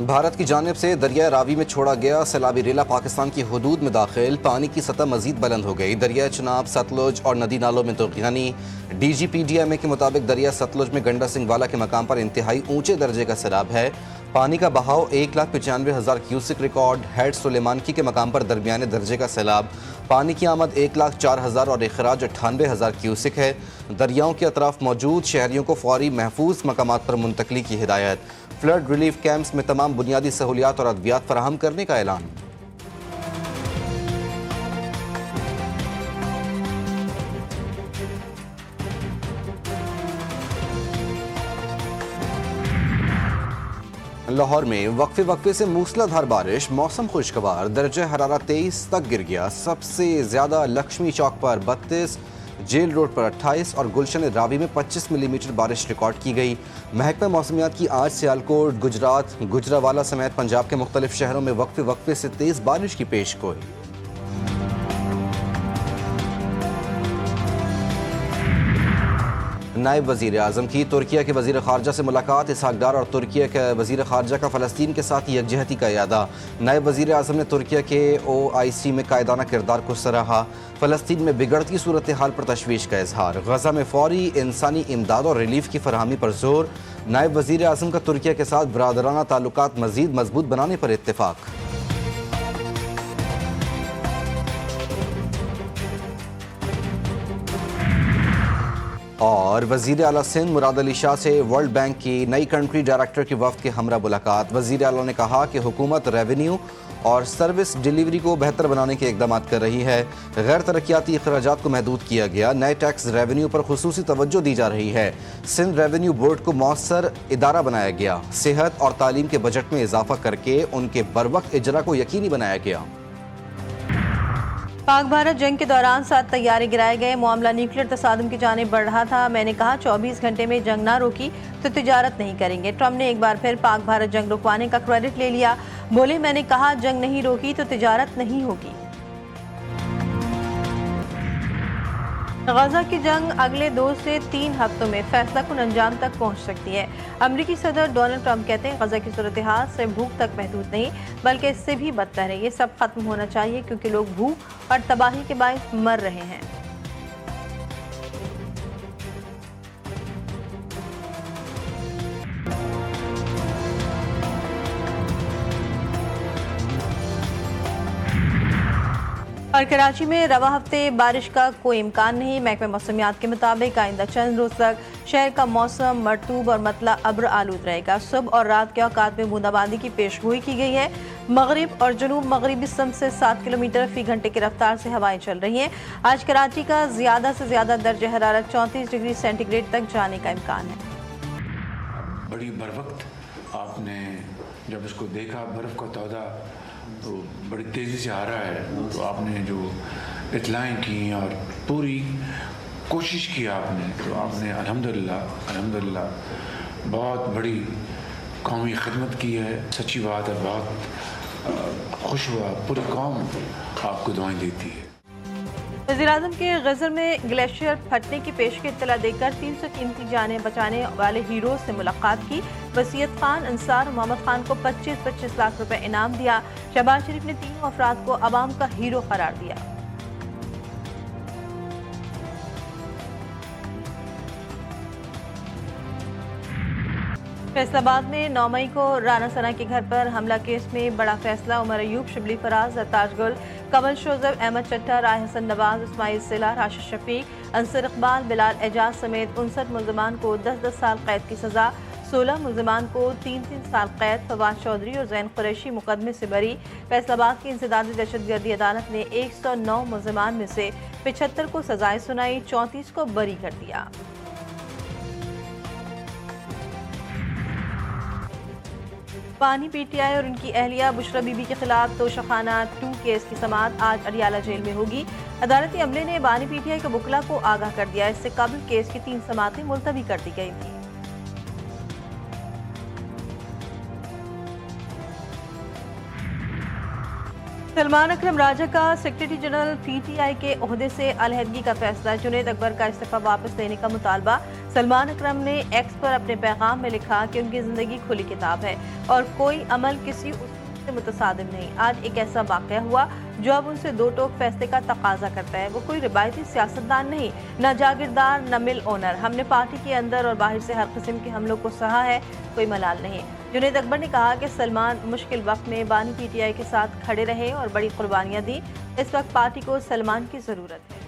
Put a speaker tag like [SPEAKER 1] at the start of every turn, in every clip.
[SPEAKER 1] بھارت کی جانب سے دریائے راوی میں چھوڑا گیا سیلابی ریلا پاکستان کی حدود میں داخل، پانی کی سطح مزید بلند ہو گئی۔ دریائے چناب، ستلج اور ندی نالوں میں طغیانی۔ D G P D M A کے مطابق دریا ستلج میں گنڈا سنگھ والا کے مقام پر انتہائی اونچے درجے کا سیلاب ہے۔ پانی کا بہاؤ 1,95,000 کیوسک ریکارڈ۔ ہیڈ سلیمانکی کے مقام پر درمیانے درجے کا سیلاب۔ پانی کی آمد 1,04,000 اور اخراج 98,000 کیوسک ہے۔ دریاؤں کے اطراف موجود شہریوں کو فوری محفوظ مقامات پر منتقلی کی ہدایت۔ فلڈ ریلیف کیمپس میں تمام بنیادی سہولیات اور ادویات فراہم کرنے کا اعلان۔ لاہور میں وقفے سے موسلادھار بارش، موسم خوشگوار، درجہ حرارت 23 تک گر گیا۔ سب سے زیادہ لکشمی چوک پر 32، جیل روڈ پر 28 اور گلشن راوی میں 25 ملی میٹر بارش ریکارڈ کی گئی۔ محکمہ موسمیات کی آج سیالکوٹ، گجرات، گجرانوالہ سمیت پنجاب کے مختلف شہروں میں وقفے سے تیز بارش کی پیشگوئی۔ نائب وزیر اعظم کی ترکیہ کے وزیر خارجہ سے ملاقات، اسحاق ڈار اور ترکیہ کے وزیر خارجہ کا فلسطین کے ساتھ یکجہتی کا اعادہ۔ نائب وزیر اعظم نے ترکیہ کے OIC میں قائدانہ کردار کو سراہا۔ فلسطین میں بگڑتی صورتحال پر تشویش کا اظہار۔ غزہ میں فوری انسانی امداد اور ریلیف کی فراہمی پر زور۔ نائب وزیر اعظم کا ترکیہ کے ساتھ برادرانہ تعلقات مزید مضبوط بنانے پر اتفاق۔ اور وزیر اعلیٰ سندھ مراد علی شاہ سے ورلڈ بینک کی نئی کنٹری ڈائریکٹر کی وفد کے ہمراہ ملاقات۔ وزیر اعلیٰ نے کہا کہ حکومت ریونیو اور سروس ڈیلیوری کو بہتر بنانے کے اقدامات کر رہی ہے۔ غیر ترقیاتی اخراجات کو محدود کیا گیا۔ نئے ٹیکس ریونیو پر خصوصی توجہ دی جا رہی ہے۔ سندھ ریونیو بورڈ کو مؤثر ادارہ بنایا گیا۔ صحت اور تعلیم کے بجٹ میں اضافہ کر کے ان کے بروقت اجرا کو یقینی بنایا گیا۔
[SPEAKER 2] پاک بھارت جنگ کے دوران 7 طیارے گرائے گئے۔ معاملہ نیوکلیر تصادم کی جانب بڑھ رہا تھا۔ میں نے کہا 24 گھنٹے میں جنگ نہ روکی تو تجارت نہیں کریں گے۔ ٹرمپ نے ایک بار پھر پاک بھارت جنگ رکوانے کا کریڈٹ لے لیا۔ بولے میں نے کہا جنگ نہیں روکی تو تجارت نہیں ہوگی۔ غزہ کی جنگ اگلے 2 سے 3 ہفتوں میں فیصلہ کن انجام تک پہنچ سکتی ہے۔ امریکی صدر ڈونلڈ ٹرمپ کہتے ہیں غزہ کی صورتحال صرف بھوک تک محدود نہیں بلکہ اس سے بھی بدتر ہے۔ یہ سب ختم ہونا چاہیے کیونکہ لوگ بھوک اور تباہی کے باعث مر رہے ہیں۔ اور کراچی میں رواں ہفتے بارش کا کوئی امکان نہیں۔ محکمہ موسمیات کے مطابق آئندہ چند روز تک شہر کا موسم مرطوب اور مطلع ابر آلود رہے گا۔ صبح اور رات کے اوقات میں بوندا باندی کی پیش گوئی کی گئی ہے۔ مغرب اور جنوب مغربی سمت سے 7 کلومیٹر فی گھنٹے کی رفتار سے ہوائیں چل رہی ہیں۔ آج کراچی کا زیادہ سے زیادہ درجہ حرارت 34 ڈگری سینٹی گریڈ تک جانے کا امکان ہے۔
[SPEAKER 3] بڑی بروقت آپ نے جب اس کو دیکھا، برف کا تودہ تو بڑی تیزی سے آ رہا ہے، تو آپ نے جو اطلاعیں کی اور پوری کوشش کی آپ نے، تو آپ نے الحمدللہ بہت بڑی قومی خدمت کی ہے۔ سچی بات ہے، بہت خوش ہوا، پوری قوم آپ کو دعائیں دیتی ہے۔
[SPEAKER 2] وزیراعظم کے غزر میں گلیشیئر پھٹنے کی پیش کی اطلاع دے کر 300 قیمتی جانیں بچانے والے ہیروز سے ملاقات کی۔ وسیعت خان انصار محمد خان کو 25 لاکھ روپے انعام دیا۔ شہباز شریف نے 3 افراد کو عوام کا ہیرو قرار دیا۔ فیصل آباد میں 9 مئی کو رانا ثنا کے گھر پر حملہ کیس میں بڑا فیصلہ۔ عمر ایوب، شبلی فراز، تاج گل، کمل شوزب، احمد چٹھا، رائے حسن نواز، اسماعیل سلا، راشد شفیق، انصر اقبال، بلال اعجاز سمیت 59 ملزمان کو 10 سال قید کی سزا۔ 16 ملزمان کو 3 سال قید۔ فواد چودھری اور زین قریشی مقدمے سے بری۔ فیصل آباد کی انسدادی دہشت گردی عدالت نے 109 ملزمان میں سے 75 کو سزائیں سنائی، 34 کو بری کر دیا۔ بانی PTI اور ان کی اہلیہ بشرا بی بی کے خلاف توشخانہ 2 کیس کی سماعت آج اڈیالہ جیل میں ہوگی۔ عدالتی عملے نے بانی PTI کے وکلاء کو آگاہ کر دیا۔ اس سے قبل کیس کی 3 سماعتیں ملتوی کر دی گئی تھیں۔ सलमान अकरम राजा का सेक्रेटरी जनरल पीटीआई के ओहदे से अलहदगी का फैसला। जुनैद अकबर का इस्तीफा वापस लेने का मुतालबा। सलमान अकरम ने एक्स पर अपने पैगाम में लिखा कि उनकी जिंदगी खुली किताब है और कोई अमल किसी उसूल से मुतसादिम नहीं। आज एक ऐसा वाक़या हुआ जो अब उनसे दो टोक फैसले का तकाजा करता है। वो कोई रिवायती सियासतदान नहीं, न जागीरदार न मिल ओनर। हमने पार्टी के अंदर और बाहर से हर किस्म के हमलों को सहा है, कोई मलाल नहीं। जुनैद अकबर ने कहा कि सलमान मुश्किल वक्त में बानी पीटीआई के साथ खड़े रहे और बड़ी कुर्बानियां दी। इस वक्त पार्टी को सलमान की जरूरत है।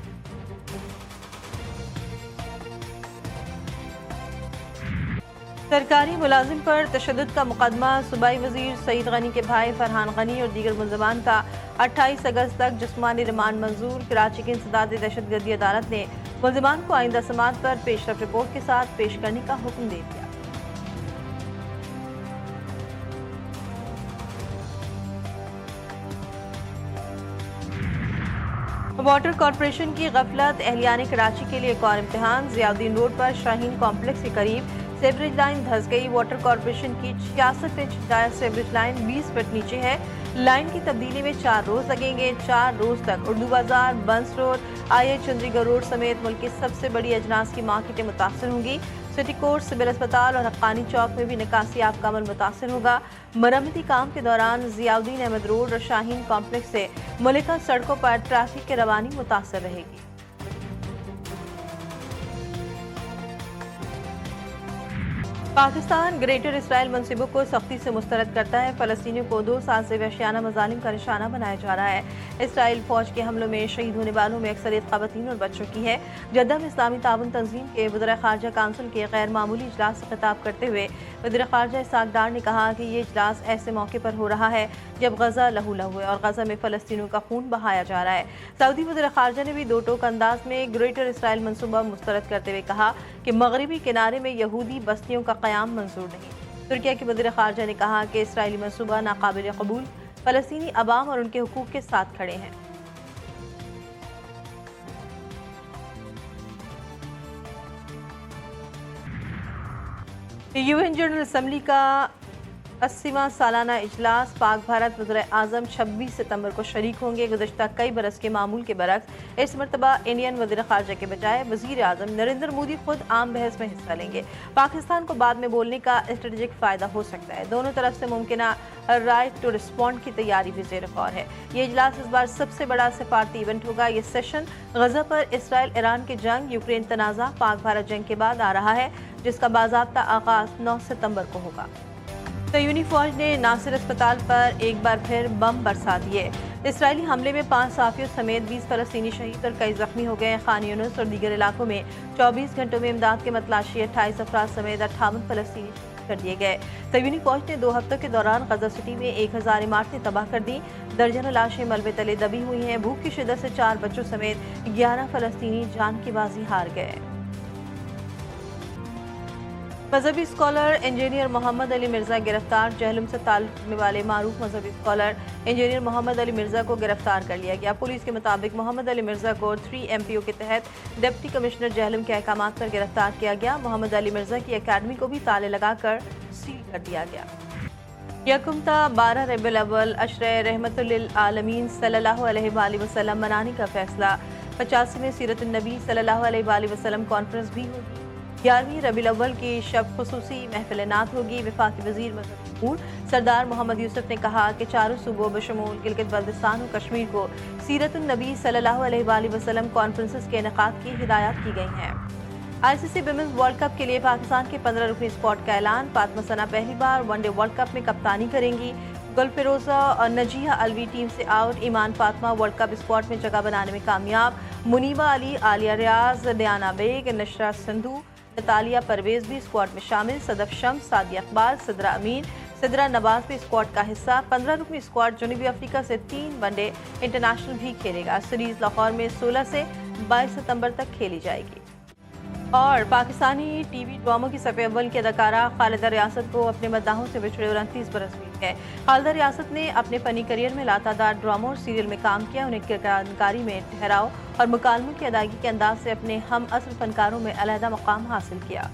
[SPEAKER 2] सरकारी मुलाजिम पर तशद्दुद का मुकदमा। सूबाई वजीर सईद गनी के भाई फरहान गनी और दीगर मुलजमान का 28 अगस्त तक जिस्मानी रिमांड मंजूर। कराची की इंसदाद दहशतगर्दी अदालत ने मुलजमान को आइंदा समाअत पर पेशरफ रिपोर्ट के साथ पेश करने का हुक्म दे दिया। वाटर कॉरपोरेशन की गफलत, एहलियान कराची के लिए एक और इम्तिहान। जियाउद्दीन रोड पर शाहीन कॉम्प्लेक्स के करीब सेवरेज लाइन धंस गई। वाटर कॉरपोरेशन की 66 inch dia sewerage line 20 feet नीचे है। लाइन की तब्दीली में 4 रोज लगेंगे। 4 रोज तक उर्दू बाजार, बंस रोड, IH चंद्रीगढ़ रोड समेत मुल्क की सबसे बड़ी अजनास की मार्केटें मुतासर होंगी। सिटी कोर्ट, सिविल अस्पताल और हक्कानी चौक में भी निकासी आब का अमल मुतासर होगा। मरम्मती काम के दौरान जियाउद्दीन अहमद रोड और शाहीन कॉम्प्लेक्स से मुल्का सड़कों पर ट्रैफिक की रवानी मुतासर रहेगी। पाकिस्तान ग्रेटर इसराइल मंसूबों को सख्ती से मुस्तरद करता है। फ़लस्तीनियों को 2 साल से वहशियाना मज़ालिम का निशाना बनाया जा रहा है। इसराइल फौज के हमलों में शहीद होने वालों में अक्सरियत ख़वातीन और बच्चों की है। जद्दा में इस्लामी ताउन तंजीम के वज़ीर ख़ारजा काउंसिल के गैर मामूली इजलास से खिताब करते हुए वज़ीर ख़ारजा इसहाक़ डार ने कहा कि ये इजलास ऐसे मौके पर हो रहा है जब गज़ा लहू है और गज़ा में फ़लस्तीनियों का खून बहाया जा रहा है। सऊदी वज़ीर ख़ारजा ने भी दो टोक अंदाज में ग्रेटर इसराइल मनसूबा मुस्तरद करते हुए कहा कि मगरबी किनारे में यहूदी बस्तियों का क़याम मंजूर नहीं। तुर्किया के वज़ीर ख़ारजा ने कहा कि इसराइली मनसूबा नाकाबिल कबूल, फ़लस्तीनी अवाम और उनके हुकूक के साथ खड़े हैं। UN जनरल असम्बली का 80वां सालाना इजलास। पाक भारत वज़ीर आज़म 26 सितंबर को शरीक होंगे। गुज़श्ता कई बरस के मामूल के बरक्स इस मरतबा इंडियन वज़ीर ख़ारजा के बजाय वज़ीर आज़म नरेंद्र मोदी खुद आम बहस में हिस्सा लेंगे। पाकिस्तान को बाद में बोलने का स्ट्रेटेजिक फ़ायदा हो सकता है। दोनों तरफ से मुमकिना राइट टू रिस्पॉन्ड की तैयारी भी ज़ेर गौर है। ये इजलास इस बार सबसे बड़ा सिफारती इवेंट होगा। ये सेशन गज़ा पर इसराइल ईरान की जंग, यूक्रेन तनाज़ा, पाक भारत जंग के बाद आ रहा है, जिसका बाज़ाब्ता आगाज़ 9 सितंबर को होगा। यूनी फौज ने नासिर अस्पताल पर एक बार फिर बम बरसा दिए। इसराइली हमले में 5 सहाफ़ियों समेत 20 फ़लस्तीनी शहीद और कई ज़ख्मी हो गए। खान यूनिस और दीगर इलाकों में 24 घंटों में इमदाद के मतलाशी 28 अफराद समेत 58 फ़लस्तीनी कर दिए गए। यूनी फौज ने 2 हफ्तों के दौरान गज़ा सिटी में 1000 इमारतें तबाह कर दी। दर्जनों लाशें मलबे तले दबी हुई हैं। भूख की शिद्दत से 4 बच्चों समेत 11 फ़लस्तीनी जान की बाजी हार गए। मजहबी स्कॉलर इंजीनियर मोहम्मद अली मिर्ज़ा गिरफ्तार। जहलम से ताल्लुक़ रखने वाले मारूफ मजहबी स्कॉलर इंजीनियर मोहम्मद अली मिर्ज़ा को गिरफ्तार कर लिया गया। पुलिस के मुताबिक मोहम्मद अली मिर्ज़ा को 3 MPO के तहत डिप्टी कमिश्नर जहलम के अहकाम पर गिरफ्तार किया गया। मोहम्मद अली मिर्ज़ा की अकेडमी को भी ताले लगाकर सील कर दिया गया। यकुमता 12 रबीउल अव्वल अशरे रहमतुल लिल आलमीन सल्लल्लाहु अलैहि वसल्लम मनाने का फैसला। 85वें सीरतुन नबी सल्लल्लाहु अलैहि वसल्लम कॉन्फ्रेंस भी होगी। 11वीं रबीउल अव्वल की शब खुसूसी महफिल नात होगी। वफाकी वज़ीर मज़हबी अमूर सरदार मोहम्मद यूसुफ ने कहा कि चारों सूबों बशमूल गिलगित बल्तिस्तान और कश्मीर को सीरतुन नबी सल्लल्लाहु अलैहि वसल्लम कॉन्फ्रेंसेस के इनेकाद की हिदायत की गई हैं। ICC विमेंस वर्ल्ड कप के लिए पाकिस्तान के 15 रुकनी स्क्वाड का ऐलान। फातिमा सना पहली बार वनडे वर्ल्ड कप में कप्तानी करेंगी। गुलफिरोजा और नजिया अलवी टीम से आउट। ईमान फातिमा वर्ल्ड कप स्क्वाड में जगह बनाने में कामयाब। मुनीबा अली, आलिया रियाज, Diana bag, नशरा Sindhu, Natalia Parvez भी स्क्वाड में शामिल। सदफ शम्स, सादिया इकबाल, सिद्रा अमीन, सिद्रा नवाज भी स्क्वाड का हिस्सा। 15 रुकनी स्क्वाड जनूबी अफ्रीका से 3 वनडे इंटरनेशनल भी खेलेगा। सीरीज लाहौर में 16 से 22 सितंबर तक खेली जाएगी। और पाकिस्तानी टीवी ड्रामों की सफ़े अव्वल की अदाकारा खालिदा रियासत को अपने मद्दाहों से बिछड़े 29 बरस बीत गए। खालिदा रियासत ने अपने फ़नी करियर में लातादार ड्रामों और सीरियल में काम किया। उन्हें किरदारकारी में ठहराव और मुकालमों की अदायगी के अंदाज से अपने हम असल फनकारों में अलहदा मकाम हासिल किया।